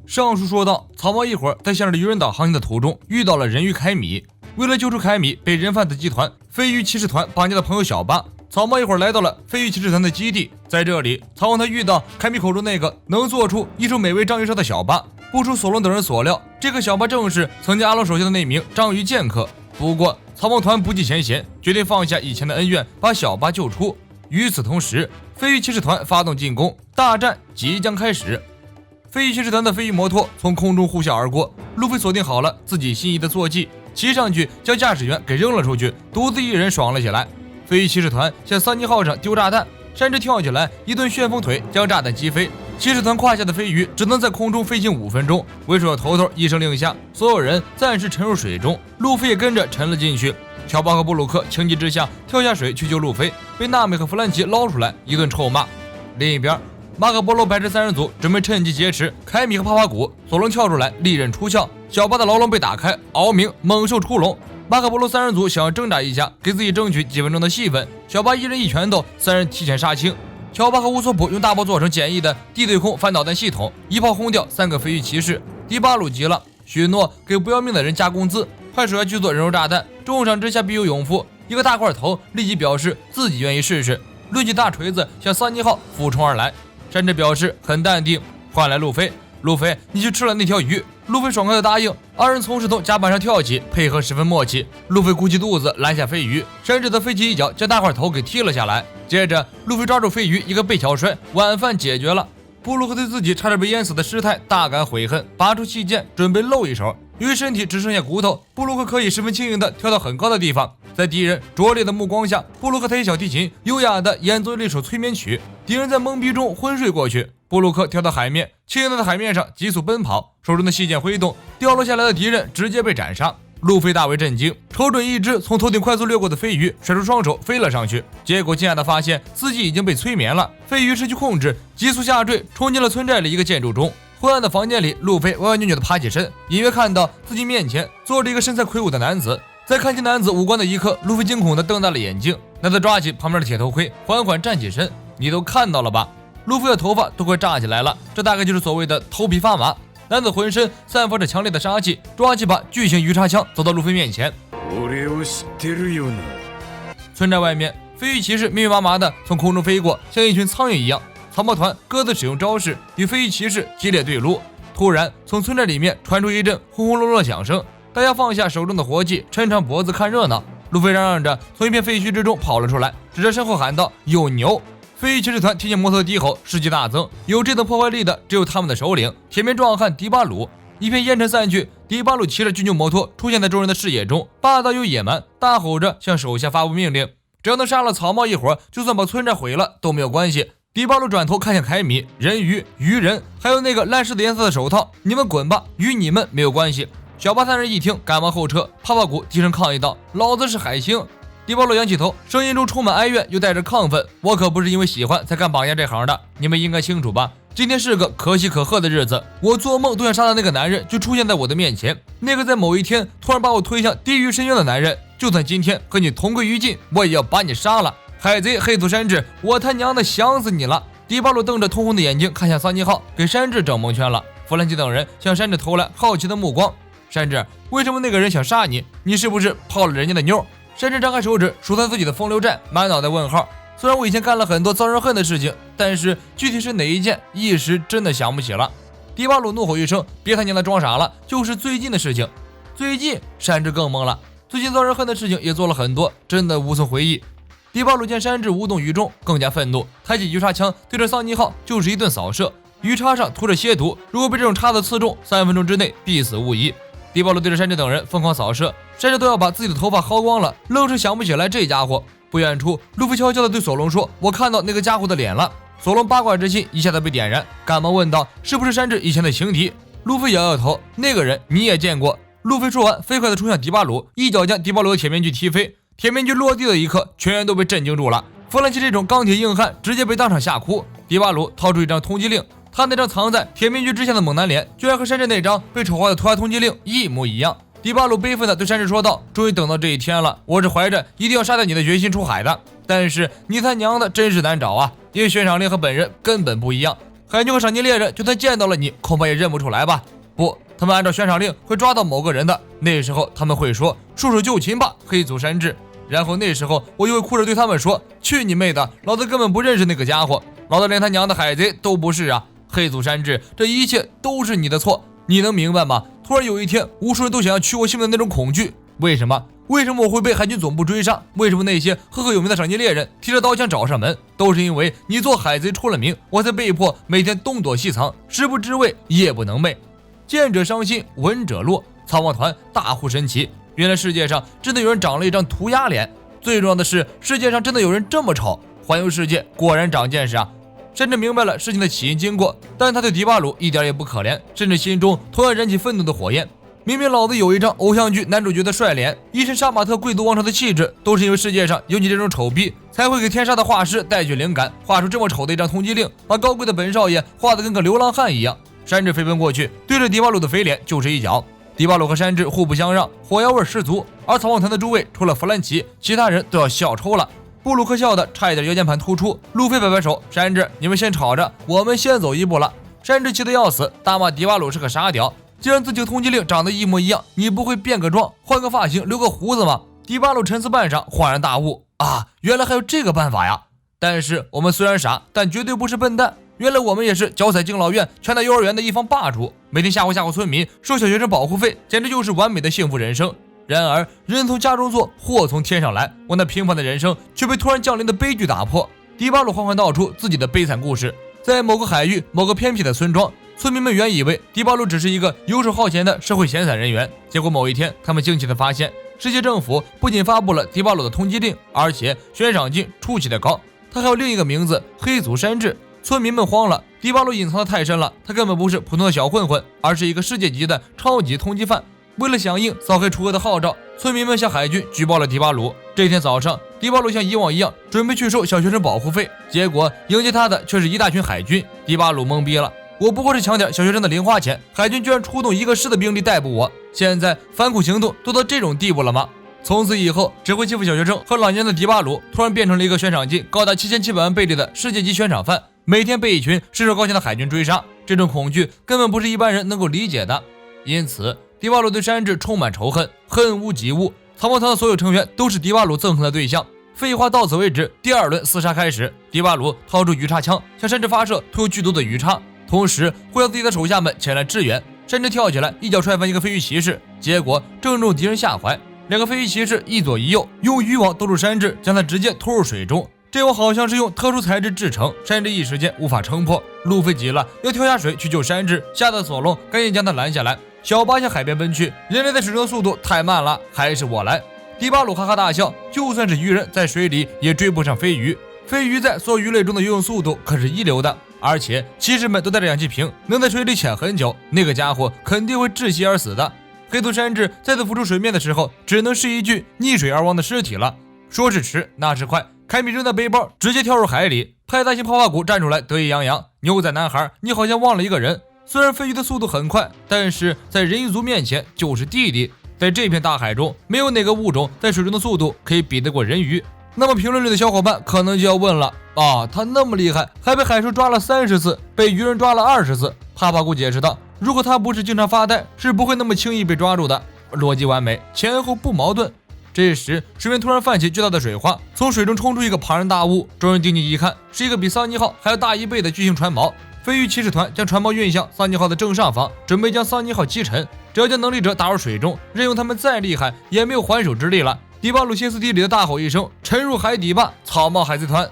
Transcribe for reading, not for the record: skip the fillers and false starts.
上述说到，草帽一伙在向着愚人岛航行的途中遇到了人鱼凯米。为了救出凯米，被人贩子集团飞鱼骑士团绑架的朋友小巴，草帽一伙来到了飞鱼骑士团的基地。在这里，草帽他遇到凯米口中那个能做出一手美味章鱼烧的小巴。不出索隆等人所料，这个小巴正是曾经阿龙手下的那名章鱼剑客。不过，草帽团不计前嫌，决定放下以前的恩怨，把小巴救出。与此同时，飞鱼骑士团发动进攻，大战即将开始。飞鱼骑士团的飞鱼摩托从空中呼啸而过，路飞锁定好了自己心仪的坐骑，骑上去将驾驶员给扔了出去，独自一人爽了起来。飞鱼骑士团向桑尼号上丢炸弹，山治跳起来一顿旋风腿将炸弹击飞。骑士团胯下的飞鱼只能在空中飞行5分钟，为首的头头一声令下，所有人暂时沉入水中，路飞也跟着沉了进去。乔巴和布鲁克情急之下跳下水去救路飞，被娜美和弗兰奇捞出来一顿臭骂。另一边，马可波罗白痴三人组准备趁机劫持凯米和帕帕古，索隆跳出来利刃出鞘，小巴的牢笼被打开，敖明猛兽出笼。马可波罗三人组想要挣扎一下，给自己争取几分钟的戏份，小巴一人一拳头，三人提前杀青。乔巴和乌索普用大炮做成简易的地对空反导弹系统，一炮轰掉3个飞鱼骑士。迪巴鲁急了，许诺给不要命的人加工资，派手下去做人肉炸弹，重赏之下必有勇夫。一个大块头立即表示自己愿意试试，抡起大锤子向桑尼号俯冲而来。山治表示很淡定，换来路飞。路飞，你去吃了那条鱼。路飞爽快的答应。二人从石头甲板上跳起，配合十分默契。路飞鼓起肚子拦下飞鱼，山治的飞起一脚将大块头给踢了下来。接着路飞抓住飞鱼一个背桥摔，晚饭解决了。布鲁克对自己差点被淹死的师太大感悔恨，拔出气剑准备露一手。由于身体只剩下骨头，布鲁克可以十分轻盈地跳到很高的地方。在敌人拙劣的目光下，布鲁克弹起小提琴，优雅地演奏了一首催眠曲。敌人在懵逼中昏睡过去。布鲁克跳到海面，轻盈地在海面上急速奔跑，手中的细剑挥动，掉落下来的敌人直接被斩杀。路飞大为震惊，瞅准一只从头顶快速掠过的飞鱼，甩出双手飞了上去。结果惊讶地发现自己已经被催眠了，飞鱼失去控制，急速下坠，冲进了村寨里一个建筑中。昏暗的房间里，路飞歪歪扭扭地爬起身，隐约看到自己面前坐着一个身材魁梧的男子。在看清男子五官的一刻，路飞惊恐地瞪大了眼睛。男子抓起旁边的铁头盔，缓缓站起身。你都看到了吧？路飞的头发都快炸起来了，这大概就是所谓的头皮发麻。男子浑身散发着强烈的杀气，抓起把巨型鱼叉枪走到路飞面前。村寨外面，飞鱼骑士密密麻麻的从空中飞过，像一群苍蝇一样。草帽团各自使用招式与飞鱼骑士激烈对撸。突然，从村寨里面传出一阵轰轰隆隆的响声，大家放下手中的活计，抻长脖子看热闹。路飞嚷嚷着从一片废墟之中跑了出来，指着身后喊道：“有牛！”飞鱼骑士团听见摩托的低吼，士气大增。有这等破坏力的只有他们的首领铁面壮汉迪巴鲁。一片烟尘散去，迪巴鲁骑着巨牛摩托出现在众人的视野中，霸道又野蛮，大吼着向手下发布命令：只要能杀了草帽一伙，就算把村寨毁了都没有关系。迪巴鲁转头看向凯米、人鱼、鱼人，还有那个烂柿子颜色的手套，你们滚吧，与你们没有关系。小巴三人一听，赶忙后撤。帕帕古低声抗议道：“老子是海星。”迪巴鲁仰起头，声音中充满哀怨，又带着亢奋：“我可不是因为喜欢才干绑架这行的，你们应该清楚吧？今天是个可喜可贺的日子，我做梦都想杀的那个男人就出现在我的面前，那个在某一天突然把我推向地狱深渊的男人，就算今天和你同归于尽，我也要把你杀了。海贼黑土山治，我他娘的想死你了！”迪巴鲁瞪着通红的眼睛看向桑尼号，给山治整蒙圈了。弗兰奇等人向山治投来好奇的目光：“山治，为什么那个人想杀你？你是不是泡了人家的妞？”山治张开手指数他自己的风流债，满脑袋问号。虽然我以前干了很多遭人恨的事情，但是具体是哪一件，一时真的想不起了。迪巴鲁怒吼一声：“别他娘的装傻了，就是最近的事情。”最近，山治更懵了。最近遭人恨的事情也做了很多，真的无从回忆。迪巴鲁见山治无动于衷，更加愤怒，抬起鱼叉枪对着桑尼号就是一顿扫射。鱼叉上涂着蝎毒，如果被这种叉子刺中，3分钟之内必死无疑。迪巴鲁对着山治等人疯狂扫射，山治都要把自己的头发薅光了，愣是想不起来这家伙。不远处，路飞悄悄地对索隆说：“我看到那个家伙的脸了。”索隆八卦之心一下子被点燃，赶忙问道：“是不是山治以前的情敌？”路飞摇摇头：“那个人你也见过。”路飞说完，飞快地冲向迪巴鲁，一脚将迪巴鲁的铁面具踢飞。铁面具落地的一刻，全员都被震惊住了。弗兰奇这种钢铁硬汉直接被当场吓哭。迪巴鲁掏出一张通缉令，他那张藏在铁面具之下的猛男脸，居然和山治那张被丑化的涂鸦通缉令一模一样。迪巴鲁悲愤地对山治说道：“终于等到这一天了，我是怀着一定要杀掉你的决心出海的，但是你他娘的真是难找啊！因为悬赏令和本人根本不一样。海军和赏金猎人就算见到了你，恐怕也认不出来吧？不，他们按照悬赏令会抓到某个人的，那时候他们会说束手就擒吧，黑族山治。然后那时候我就会哭着对他们说，去你妹的，老子根本不认识那个家伙，老子连他娘的海贼都不是啊！黑族山治，这一切都是你的错，你能明白吗？突然有一天，无数人都想要取我性命的那种恐惧，为什么我会被海军总部追杀？为什么那些赫赫有名的赏金猎人提着刀枪找上门？都是因为你做海贼出了名，我才被迫每天东躲西藏，食不知味，夜不能寐。见者伤心，闻者落。草帽团大呼神奇，原来世界上真的有人长了一张涂鸦脸，最重要的是世界上真的有人这么丑。环游世界果然长见识啊！山治明白了事情的起因经过，但他对迪巴鲁一点也不可怜，甚至心中同样燃起愤怒的火焰。明明老子有一张偶像剧男主角的帅脸，一身杀马特贵族王朝的气质，都是因为世界上有你这种丑逼，才会给天杀的画师带去灵感，画出这么丑的一张通缉令，把高贵的本少爷画得跟个流浪汉一样。山治飞奔过去，对着迪巴鲁的肥脸就是一脚。迪巴鲁和山治互不相让，火药味十足。而草帽团的诸位除了弗兰奇，其他人都要笑抽了。布鲁克笑得差一点腰间盘突出。路飞摆摆手，山治，你们先吵着，我们先走一步了。山治气得要死，大骂迪巴鲁是个傻屌。既然自己的通缉令长得一模一样，你不会变个装，换个发型，留个胡子吗？迪巴鲁沉思半晌，恍然大悟啊，原来还有这个办法呀！但是我们虽然傻，但绝对不是笨蛋。原来我们也是脚踩敬老院、拳打幼儿园的一方霸主，每天吓唬村民，收小学生保护费，简直就是完美的幸福人生。然而人从家中坐，祸从天上来，我那平凡的人生却被突然降临的悲剧打破。迪巴鲁缓缓道出自己的悲惨故事。在某个海域，某个偏僻的村庄，村民们原以为迪巴鲁只是一个游手好闲的社会闲散人员，结果某一天，他们惊奇地发现，世界政府不仅发布了迪巴鲁的通缉令，而且悬赏金出奇的高，他还有另一个名字——黑族山治。村民们慌了，迪巴鲁隐藏得太深了，他根本不是普通的小混混，而是一个世界级的超级通缉犯。为了响应扫黑除恶的号召，村民们向海军举报了迪巴鲁。这天早上，迪巴鲁像以往一样准备去收小学生保护费，结果迎接他的却是一大群海军。迪巴鲁懵逼了，我不过是抢点小学生的零花钱，海军居然出动一个师的兵力逮捕我，现在反恐行动都到这种地步了吗？从此以后，只会欺负小学生和老年人的迪巴鲁，突然变成了一个悬赏金高达7700万贝利的世界级悬赏犯，每天被一群身手高强的海军追杀，这种恐惧根本不是一般人能够理解的。因此，迪巴鲁对山治充满仇恨，恨无及物。草帽团的所有成员都是迪巴鲁憎恨的对象。废话到此为止，第二轮厮杀开始。迪巴鲁掏出鱼叉枪，向山治发射涂有剧毒的鱼叉，同时呼叫自己的手下们前来支援。山治跳起来，一脚踹翻一个飞鱼骑士，结果正中敌人下怀。两个飞鱼骑士一左一右，用渔网兜住山治，将他直接拖入水中。这网好像是用特殊材质制成，山治一时间无法撑破。路飞急了，要跳下水去救山治，吓得索隆赶紧将他拦下来。小巴向海边奔去，人类在水中的速度太慢了，还是我来。迪巴鲁哈哈大笑，就算是鱼人在水里也追不上飞鱼。飞鱼在所有鱼类中的游泳速度可是一流的，而且骑士们都带着氧气瓶，能在水里潜很久，那个家伙肯定会窒息而死的。黑族山治再次浮出水面的时候，只能是一具溺水而亡的尸体了。说是迟，那是快。凯米扔在背包，直接跳入海里。派大星泡泡谷站出来，得意洋洋：“牛仔男孩，你好像忘了一个人。虽然飞鱼的速度很快，但是在人鱼族面前就是弟弟。在这片大海中，没有哪个物种在水中的速度可以比得过人鱼。”那么评论里的小伙伴可能就要问了：他那么厉害，还被海兽抓了30次，被鱼人抓了20次。泡泡谷解释道：“如果他不是经常发呆，是不会那么轻易被抓住的。”逻辑完美，前后不矛盾。这时，水面突然泛起巨大的水花，从水中冲出一个庞然大物。众人定睛一看，是一个比桑尼号还要大1倍的巨型船锚。飞鱼骑士团将船锚运向桑尼号的正上方，准备将桑尼号击沉。只要将能力者打入水中，任用他们再厉害，也没有还手之力了。迪巴鲁歇斯底里的大吼一声：“沉入海底吧，草帽海贼团！”